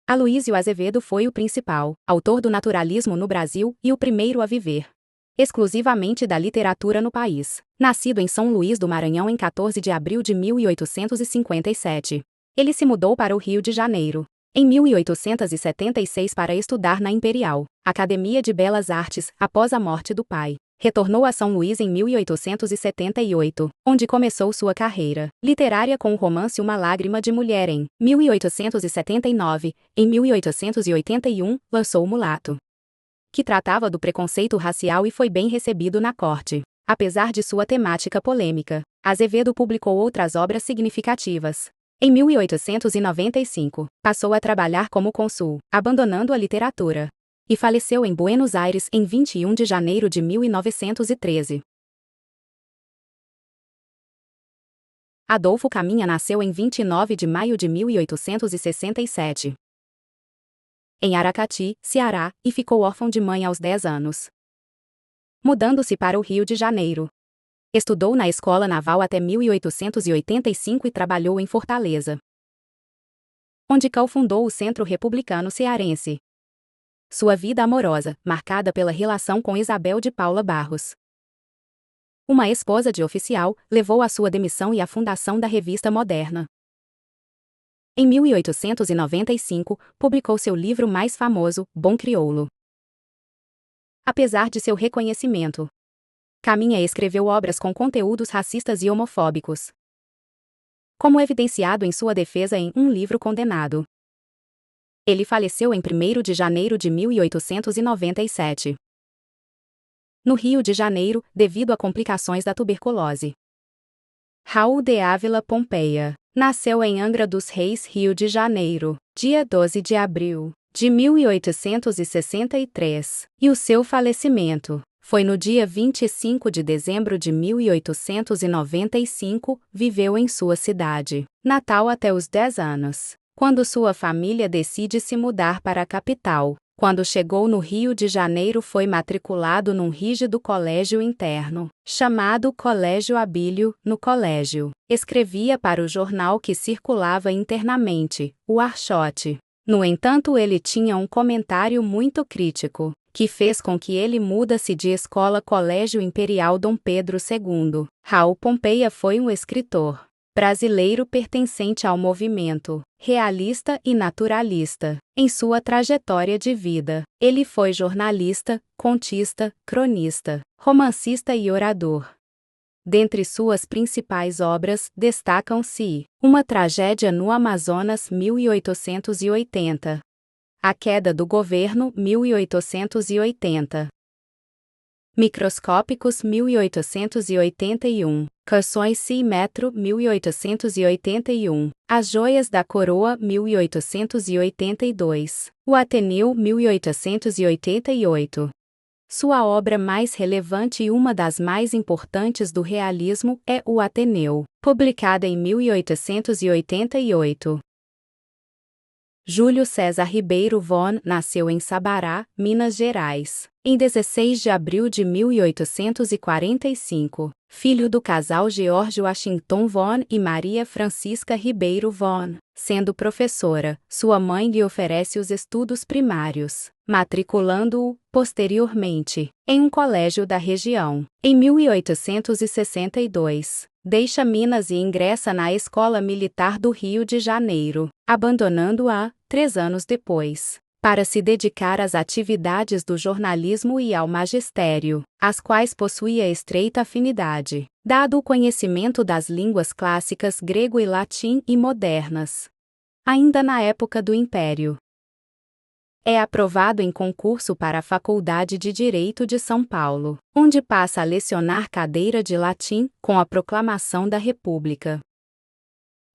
Aloísio Azevedo foi o principal autor do naturalismo no Brasil e o primeiro a viver exclusivamente da literatura no país. Nascido em São Luís do Maranhão em 14 de abril de 1857, ele se mudou para o Rio de Janeiro em 1876 para estudar na Imperial Academia de Belas Artes após a morte do pai. Retornou a São Luís em 1878, onde começou sua carreira literária com o romance Uma Lágrima de Mulher em 1879. Em 1881, lançou O Mulato, que tratava do preconceito racial e foi bem recebido na corte. Apesar de sua temática polêmica, Azevedo publicou outras obras significativas. Em 1895, passou a trabalhar como cônsul, abandonando a literatura, e faleceu em Buenos Aires em 21 de janeiro de 1913. Adolfo Caminha nasceu em 29 de maio de 1867. Em Aracati, Ceará, e ficou órfão de mãe aos 10 anos. Mudando-se para o Rio de Janeiro. Estudou na Escola Naval até 1885 e trabalhou em Fortaleza, onde cofundou o Centro Republicano Cearense. Sua vida amorosa, marcada pela relação com Isabel de Paula Barros, uma esposa de oficial, levou à sua demissão e à fundação da Revista Moderna. Em 1895, publicou seu livro mais famoso, Bom Crioulo. Apesar de seu reconhecimento, Caminha escreveu obras com conteúdos racistas e homofóbicos, como evidenciado em sua defesa em Um Livro Condenado. Ele faleceu em 1º de janeiro de 1897. No Rio de Janeiro, devido a complicações da tuberculose. Raul de Ávila Pompeia nasceu em Angra dos Reis, Rio de Janeiro, dia 12 de abril de 1863, e o seu falecimento foi no dia 25 de dezembro de 1895. Viveu em sua cidade natal até os 10 anos, quando sua família decide se mudar para a capital. Quando chegou no Rio de Janeiro, foi matriculado num rígido colégio interno, chamado Colégio Abílio. No colégio, escrevia para o jornal que circulava internamente, o Archote. No entanto, ele tinha um comentário muito crítico, que fez com que ele mudasse de escola Colégio Imperial Dom Pedro II. Raul Pompeia foi um escritor brasileiro pertencente ao movimento realista e naturalista. Em sua trajetória de vida, ele foi jornalista, contista, cronista, romancista e orador. Dentre suas principais obras, destacam-se Uma Tragédia no Amazonas, 1880, A Queda do Governo, 1880, Microscópicos, 1881, Canções e Metro, 1881, As Joias da Coroa, 1882, O Ateneu, 1888. Sua obra mais relevante e uma das mais importantes do realismo é O Ateneu, publicada em 1888. Júlio César Ribeiro Von nasceu em Sabará, Minas Gerais, em 16 de abril de 1845, filho do casal George Washington Von e Maria Francisca Ribeiro Von. Sendo professora, sua mãe lhe oferece os estudos primários, matriculando-o, posteriormente, em um colégio da região. Em 1862, deixa Minas e ingressa na Escola Militar do Rio de Janeiro, abandonando-a 3 anos depois, para se dedicar às atividades do jornalismo e ao magistério, às quais possuía estreita afinidade, dado o conhecimento das línguas clássicas grego e latim e modernas. Ainda na época do Império, é aprovado em concurso para a Faculdade de Direito de São Paulo, onde passa a lecionar cadeira de latim com a proclamação da República,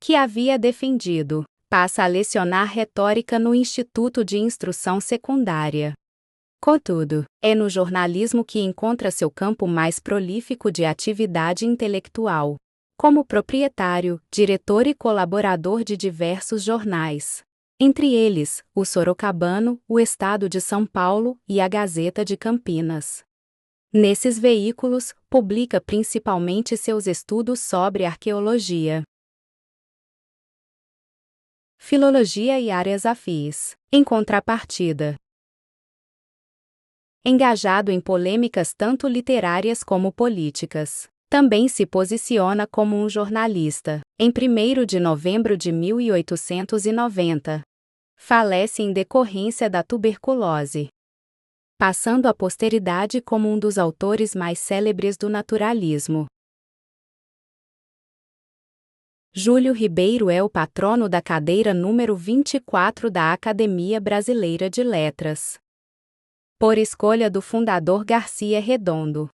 que havia defendido. Passa a lecionar retórica no Instituto de Instrução Secundária. Contudo, é no jornalismo que encontra seu campo mais prolífico de atividade intelectual, como proprietário, diretor e colaborador de diversos jornais, entre eles, o Sorocabano, o Estado de São Paulo e a Gazeta de Campinas. Nesses veículos, publica principalmente seus estudos sobre arqueologia, filologia e áreas afins. Em contrapartida, engajado em polêmicas tanto literárias como políticas. Também se posiciona como um jornalista. Em 1º de novembro de 1890, falece em decorrência da tuberculose, passando à posteridade como um dos autores mais célebres do naturalismo. Júlio Ribeiro é o patrono da cadeira número 24 da Academia Brasileira de Letras, por escolha do fundador Garcia Redondo.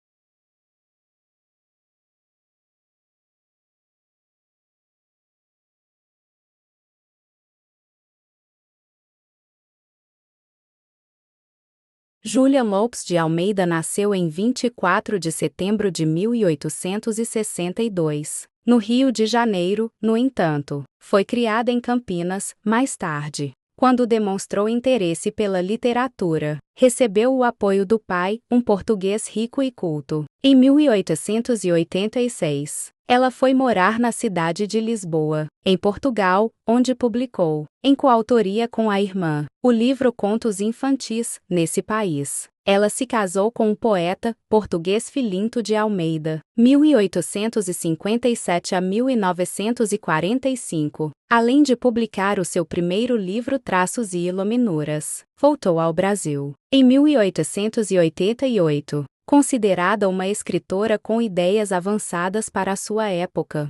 Júlia Lopes de Almeida nasceu em 24 de setembro de 1862, no Rio de Janeiro. No entanto, foi criada em Campinas. Mais tarde, quando demonstrou interesse pela literatura, recebeu o apoio do pai, um português rico e culto. Em 1886, ela foi morar na cidade de Lisboa, em Portugal, onde publicou, em coautoria com a irmã, o livro Contos Infantis. Nesse país, ela se casou com o poeta português Filinto de Almeida, 1857 a 1945. Além de publicar o seu primeiro livro Traços e Iluminuras, voltou ao Brasil em 1888. Considerada uma escritora com ideias avançadas para a sua época,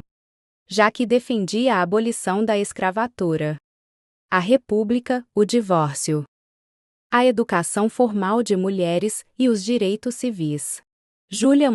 já que defendia a abolição da escravatura, a república, o divórcio, a educação formal de mulheres e os direitos civis. Júlia